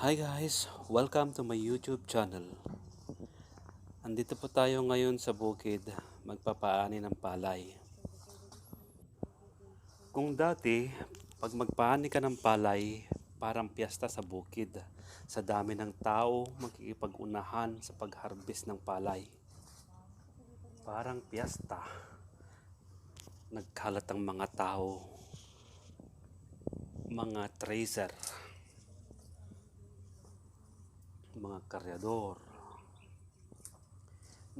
Hi guys! Welcome to my YouTube channel. Andito po tayo ngayon sa bukid, magpapaani ng palay. Kung dati, pag magpaani ka ng palay, parang piyesta sa bukid. Sa dami ng tao, makikipag-unahan sa pag-harvest ng palay. Parang piyesta. Nagkalat ang mga tao, mga tracer, mga karyador.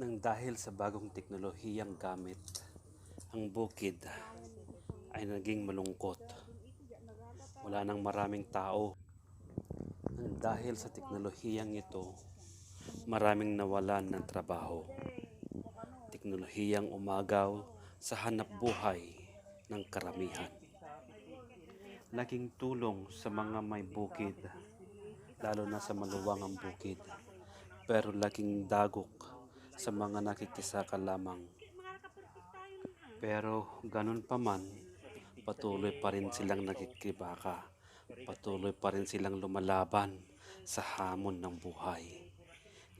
Nang dahil sa bagong teknolohiyang gamit, ang bukid ay naging malungkot. Wala nang maraming tao. Nang dahil sa teknolohiyang ito, maraming nawalan ng trabaho. Teknolohiyang umagaw sa hanap buhay ng karamihan. Laking tulong sa mga may bukid, lalo na sa maluwang ang bukid. Pero laking dagok sa mga nakikisaka lamang. Pero ganun pa man, patuloy pa rin silang nakikibaka. Patuloy pa rin silang lumalaban sa hamon ng buhay.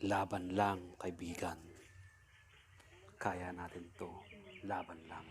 Laban lang, kaibigan. Kaya natin to. Laban lang.